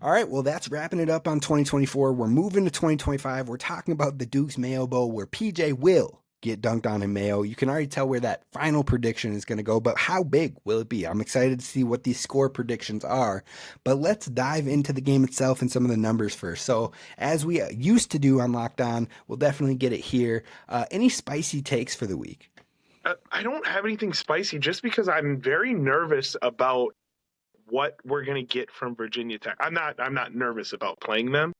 All right, well, that's wrapping it up on 2024. We're moving to 2025. We're talking about the Duke's Mayo Bowl, where PJ will get dunked on in Mayo. You can already tell where that final prediction is going to go, but how big will it be? I'm excited to see what these score predictions are. But let's dive into the game itself and some of the numbers first. So, as we used to do on Locked On, we'll definitely get it here. Any spicy takes for the week? I don't have anything spicy just because I'm very nervous about what we're going to get from Virginia Tech. I'm not nervous about playing them,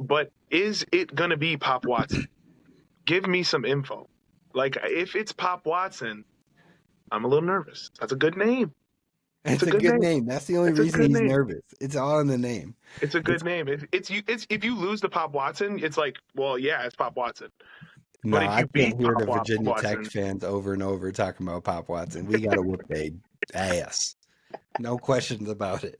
but is it going to be Pop Watson? Give me some info. Like, if it's Pop Watson, I'm a little nervous. That's a good name. It's a good name. That's the only It's a reason good he's name. nervous. It's all in the name. It's a It's good name. It's if you lose to Pop Watson, it's like, well, yeah, it's Pop Watson. No, But if I you can't beat hear Pop the Virginia Tech Watson, fans over and over talking about Pop Watson. We got to whoop their ass. No questions about it.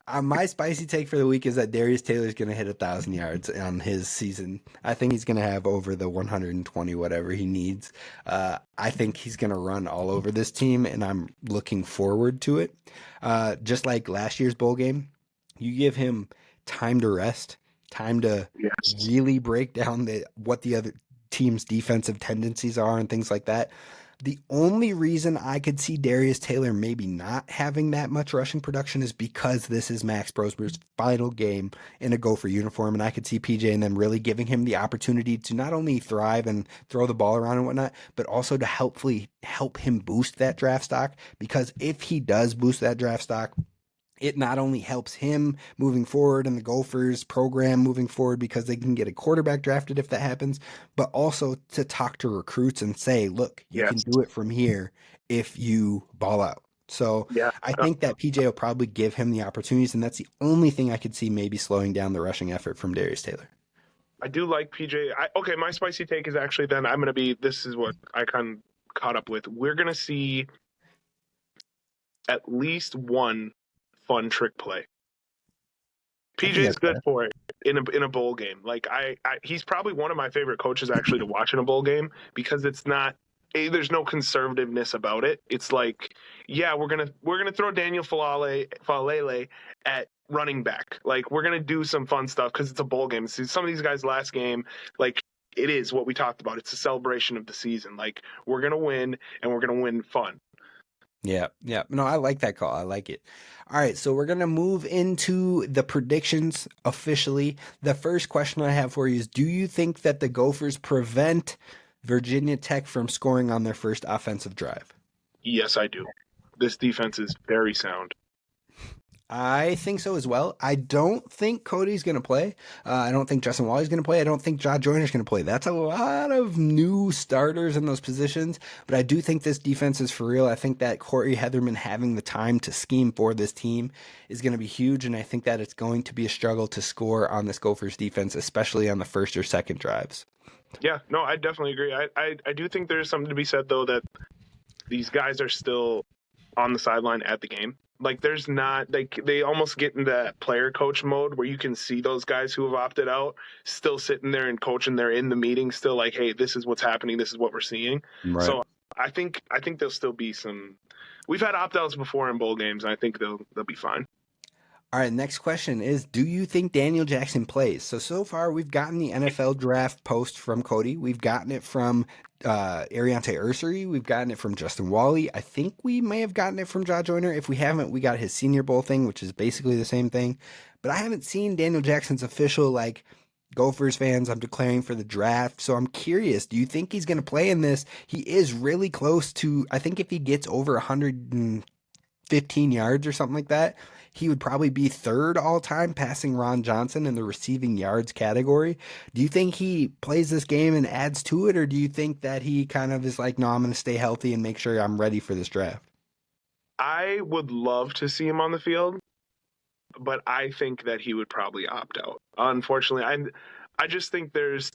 Um, my spicy take for the week is that Darius Taylor's going to hit 1,000 yards on his season. I think he's going to have over the 120 whatever he needs. I think he's going to run all over this team, and I'm looking forward to it. Just like last year's bowl game, you give him time to rest, time to yes, really break down what the other team's defensive tendencies are and things like that. The only reason I could see Darius Taylor maybe not having that much rushing production is because this is Max Brosmer's final game in a Gopher uniform, and I could see PJ and them really giving him the opportunity to not only thrive and throw the ball around and whatnot, but also to help him boost that draft stock. Because if he does boost that draft stock, it not only helps him moving forward and the Gophers program moving forward because they can get a quarterback drafted if that happens, but also to talk to recruits and say, look, you can yes, do it from here if you ball out. So yeah. I think that PJ will probably give him the opportunities, and that's the only thing I could see maybe slowing down the rushing effort from Darius Taylor. I do like PJ. Okay, my spicy take is actually then I'm going to be. This is what I kind of caught up with. We're going to see at least one fun trick play. I think PJ's that's good fair. for it in a bowl game. Like he's probably one of my favorite coaches actually to watch in a bowl game because it's not. There's no conservativeness about it. It's like, yeah, we're gonna throw Daniel Falele at running back. Like we're gonna do some fun stuff because it's a bowl game. See, some of these guys' last game, like it is what we talked about. It's a celebration of the season. Like we're gonna win and we're gonna win fun. Yeah, yeah. No, I like that call. I like it. All right, so we're going to move into the predictions officially. The first question I have for you is, do you think that the Gophers prevent Virginia Tech from scoring on their first offensive drive? Yes, I do. This defense is very sound. I think so as well. I don't think Cody's going to play. I don't think Justin Wally's going to play. I don't think Josh Joyner's going to play. That's a lot of new starters in those positions, but I do think this defense is for real. I think that Corey Heatherman having the time to scheme for this team is going to be huge, and I think that it's going to be a struggle to score on this Gophers defense, especially on the first or second drives. Yeah, no, I definitely agree. I do think there's something to be said though that these guys are still on the sideline at the game. Like there's not they almost get into that player coach mode where you can see those guys who have opted out still sitting there and coaching. They're in the meeting still like, hey, this is what's happening. This is what we're seeing. Right. So I think there'll still be some. We've had opt outs before in bowl games, and I think they'll be fine. All right, next question is, do you think Daniel Jackson plays? So far, we've gotten the NFL draft post from Cody. We've gotten it from Ariante Ursary. We've gotten it from Justin Wally. I think we may have gotten it from Josh Joyner. If we haven't, we got his Senior Bowl thing, which is basically the same thing. But I haven't seen Daniel Jackson's official, like, Gophers fans, I'm declaring for the draft. So I'm curious, do you think he's going to play in this? He is really close to, I think if he gets over 115 yards or something like that, he would probably be third all time, passing Ron Johnson in the receiving yards category. Do you think he plays this game and adds to it, or do you think that he kind of is like, no, I'm going to stay healthy and make sure I'm ready for this draft? I would love to see him on the field, but I think that he would probably opt out. Unfortunately, I just think there's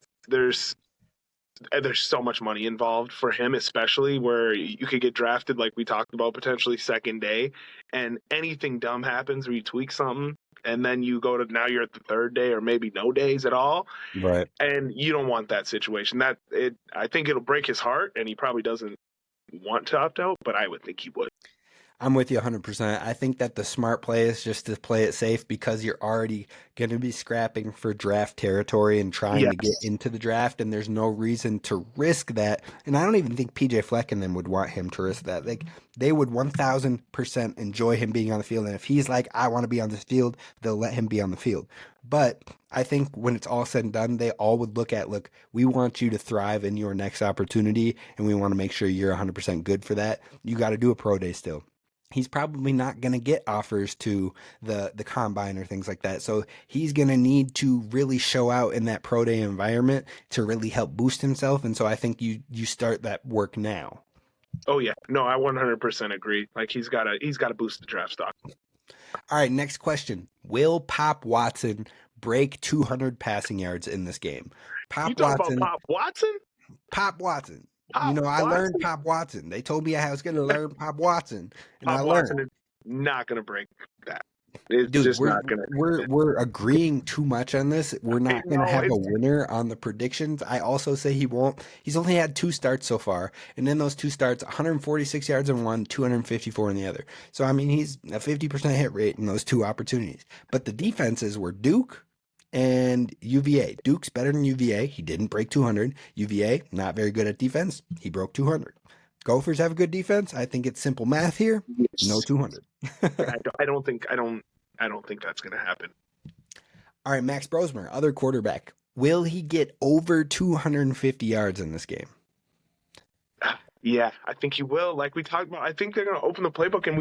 so much money involved for him, especially where you could get drafted like we talked about potentially second day, and anything dumb happens or you tweak something, and then you go to now you're at the third day or maybe no days at all, Right. and you don't want that situation. I think it'll break his heart, and he probably doesn't want to opt out, but I would think he would. I'm with you 100%. I think that the smart play is just to play it safe because you're already going to be scrapping for draft territory and trying to get Yes. into the draft, and there's no reason to risk that. And I don't even think PJ Fleck and them would want him to risk that. Like, they would 1000% enjoy him being on the field. And if he's like, I want to be on this field, they'll let him be on the field. But I think when it's all said and done, they all would look at, look, we want you to thrive in your next opportunity, and we want to make sure you're 100% good for that. You got to do a pro day still. He's probably not going to get offers to the combine or things like that. So he's going to need to really show out in that pro day environment to really help boost himself. And so I think you start that work now. Oh yeah. No, I 100% agree. Like he's got to boost the draft stock. All right, next question. Will Pop Watson break 200 passing yards in this game? You Pop talking about Watson, Pop Watson? Pop Watson. You Pop know, I learned Watson? Pop Watson. They told me I was going to learn Pop Watson, and I Pop learned. Watson is not going to break that. It's Dude, just we're not going to we're happen. we're agreeing too much on this. We're I not gonna know have a it's winner on the predictions. I also say he won't. He's only had two starts so far, and in those two starts, 146 yards in one, 254 in the other. So I mean, he's a 50% hit rate in those two opportunities. But the defenses were Duke and UVA. Duke's better than UVA. He didn't break 200. UVA not very good at defense. He broke 200. Gophers have a good defense. I think it's simple math here. No yes. 200. Yeah, I don't think that's going to happen. All right, Max Brosmer, other quarterback. Will he get over 250 yards in this game? Yeah, I think he will. Like we talked about, I think they're going to open the playbook, and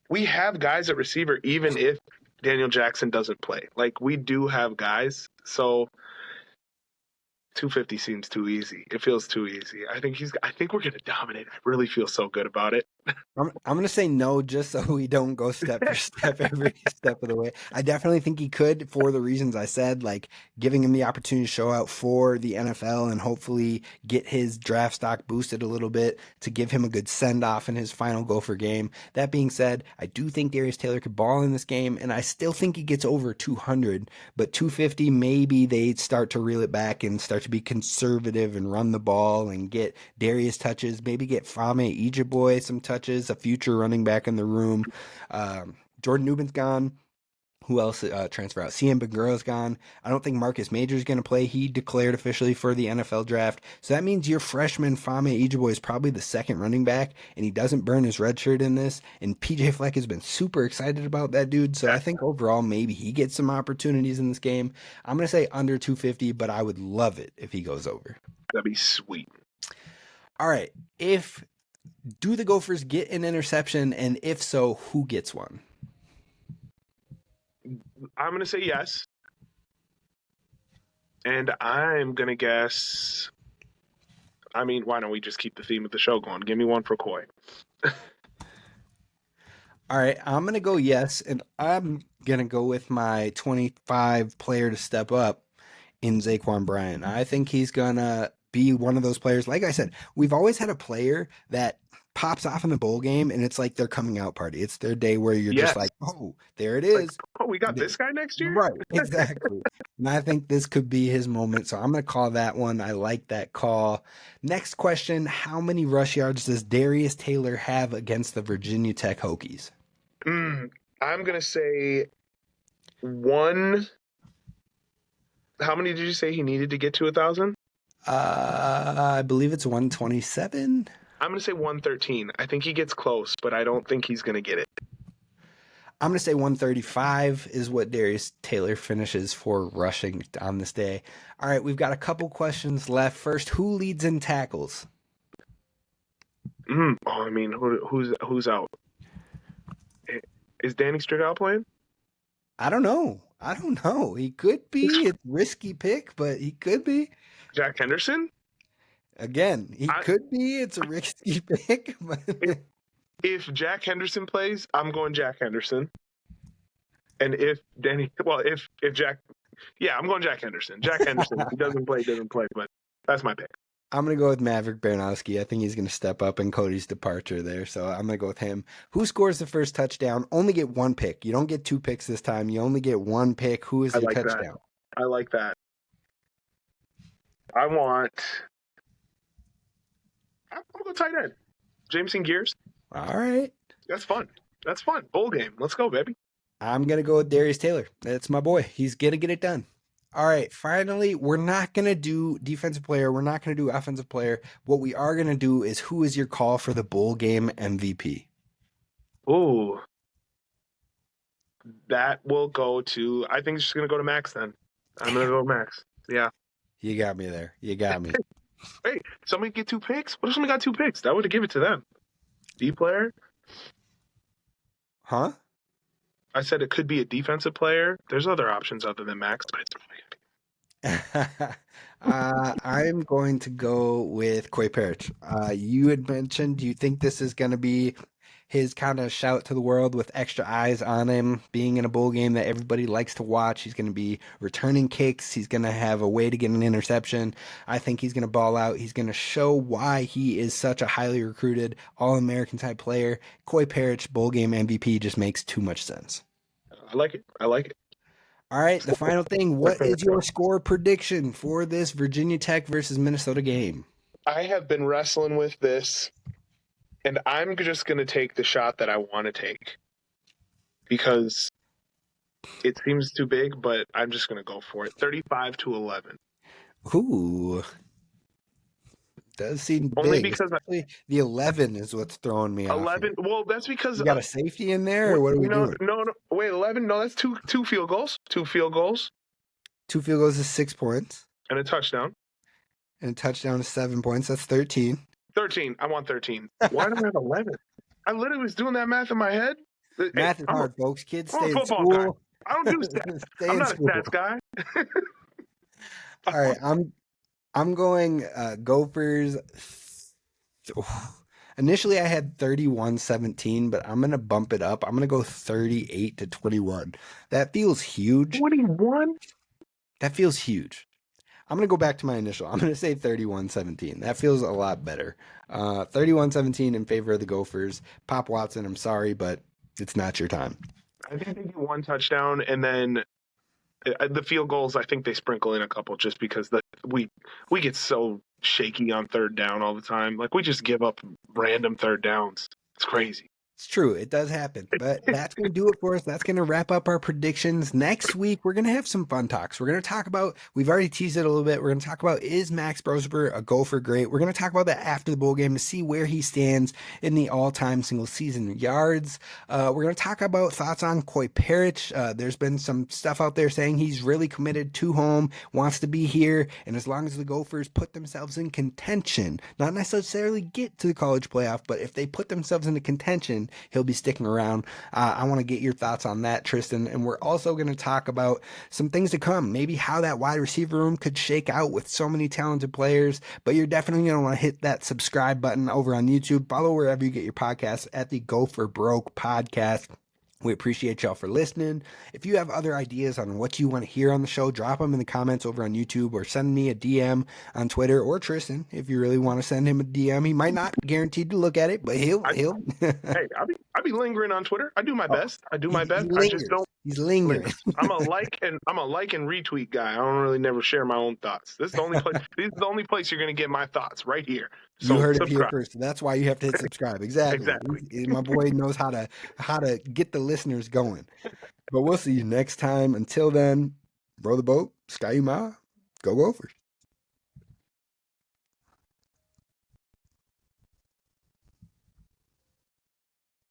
we have guys at receiver even if Daniel Jackson doesn't play. Like we do have guys. So 250 seems too easy. It feels too easy. I think we're going to dominate. I really feel so good about it. I'm going to say no just so we don't go step for step every step of the way. I definitely think he could for the reasons I said, like giving him the opportunity to show out for the NFL and hopefully get his draft stock boosted a little bit to give him a good send off in his final Gopher game. That being said, I do think Darius Taylor could ball in this game, and I still think he gets over 200, but 250, maybe they start to reel it back and start to be conservative and run the ball and get Darius touches, maybe get Fame Ejeboy some touches, a future running back in the room. Jordan Newman's gone. Who else transfer out? CM Bagura's gone. I don't think Marcus Major is going to play. He declared officially for the NFL draft. So that means your freshman Fame Ejeboy is probably the second running back, and he doesn't burn his red shirt in this. And PJ Fleck has been super excited about that dude. So I think overall, maybe he gets some opportunities in this game. I'm going to say under 250, but I would love it if he goes over. That'd be sweet. All right. Do the Gophers get an interception? And if so, who gets one? I'm going to say yes. And I'm going to guess. I mean, why don't we just keep the theme of the show going? Give me one for Coy. All right, I'm going to go yes, and I'm going to go with my 25 player to step up in Zaquan Bryant. I think he's going to be one of those players. Like I said, we've always had a player that pops off in the bowl game, and it's like their coming out party. It's their day where you're just Yes. like, oh, there it Like, is. oh, we got this guy next year? Right, exactly. And I think this could be his moment. So I'm going to call that one. I like that call. Next question. How many rush yards does Darius Taylor have against the Virginia Tech Hokies? I'm going to say one. How many did you say he needed to get to 1,000? I believe it's 127. I'm going to say 113. I think he gets close, but I don't think he's going to get it. I'm going to say 135 is what Darius Taylor finishes for rushing on this day. All right, we've got a couple questions left. First, who leads in tackles? Oh, I mean, who's out? Is Danny Strigal playing? I don't know. He could be. It's a risky pick, but he could be. Jack Henderson? Again, he could be. It's a risky pick. But if Jack Henderson plays, I'm going Jack Henderson. And if Jack, yeah, I'm going Jack Henderson. Jack Henderson, if he doesn't play, but that's my pick. I'm going to go with Maverick Baranowski. I think he's going to step up in Cody's departure there. So I'm going to go with him. Who scores the first touchdown? Only get one pick. You don't get two picks this time. You only get one pick. Who is your touchdown? I like that. I'm going to go tight end. Jameson Gears. All right. That's fun. That's fun. Bowl game. Let's go, baby. I'm gonna go with Darius Taylor. That's my boy. He's gonna get it done. All right, finally, we're not gonna do defensive player. We're not gonna do offensive player. What we are gonna do is who is your call for the bowl game MVP? Ooh, that will go to. I think it's just gonna go to Max then. I'm gonna go Max. Yeah. You got me there. You got me. Hey, somebody get 2 picks? What if somebody got 2 picks? That would have give it to them. D player. Huh? I said it could be a defensive player. There's other options other than Max, but it's I'm going to go with Koi Parrish. You had mentioned, do you think this is going to be his kind of shout to the world with extra eyes on him, being in a bowl game that everybody likes to watch? He's going to be returning kicks. He's going to have a way to get an interception. I think he's going to ball out. He's going to show why he is such a highly recruited All-American type player. Koi Parrish, bowl game MVP, just makes too much sense. I like it. I like it. All right, the final thing. What is your score prediction for this Virginia Tech versus Minnesota game? I have been wrestling with this, and I'm just going to take the shot that I want to take because it seems too big, but I'm just going to go for it. 35-11. Ooh, does seem Only big. because Especially the 11 is what's throwing me off. 11. Well, that's because You got a safety in there, or what are we doing? No. Wait, 11. No, that's two field goals. 2 field goals 2 field goals is 6 points, and a touchdown. and a touchdown is 7 points. That's 13. 13. I want 13. Why do I have 11? I literally was doing that math in my head. Math is hard, folks. Kids I'm a stay in football guy. school. I don't do stats. Stay I'm in not school. a stats guy. All right, I'm going Gophers. Initially, I had 31-17, but I'm going to bump it up. I'm going to go 38-21. That feels huge. 21? That feels huge. I'm going to go back to my initial. I'm going to say 31-17. That feels a lot better. 31-17 in favor of the Gophers. Pop Watson, I'm sorry, but it's not your time. I think they get 1 touchdown, and then the field goals, I think they sprinkle in a couple just because we get so shaky on 3rd down all the time. Like, we just give up random 3rd downs. It's crazy. It's true. It does happen. But that's going to do it for us. That's going to wrap up our predictions. Next week, we're going to have some fun talks. We're going to talk about, we've already teased it a little bit. We're going to talk about, is Max Brosper a Gopher great? We're going to talk about that after the bowl game to see where he stands in the all-time single season yards. We're going to talk about thoughts on Koi Parrish. There's been some stuff out there saying he's really committed to home, wants to be here. And as long as the Gophers put themselves in contention, not necessarily get to the college playoff, but if they put themselves into contention, he'll be sticking around. I want to get your thoughts on that, Tristan. And we're also going to talk about some things to come, maybe how that wide receiver room could shake out with so many talented players. But you're definitely going to want to hit that subscribe button over on YouTube. Follow wherever you get your podcasts at the Gopher Broke Podcast. We appreciate y'all for listening. If you have other ideas on what you want to hear on the show, drop them in the comments over on YouTube or send me a DM on Twitter, or Tristan, if you really want to send him a DM. He might not be guaranteed to look at it, but he'll. Hey, I'll be lingering on Twitter. I do my best. I just don't. He's lingering. I'm a like and retweet guy. I don't really never share my own thoughts. This is the only place. This is the only place you're going to get my thoughts, right here. So you heard subscribe. it here first. That's why you have to hit subscribe. Exactly. My boy knows how to get the listeners going. But we'll see you next time. Until then, row the boat, sky you ma, go Gophers.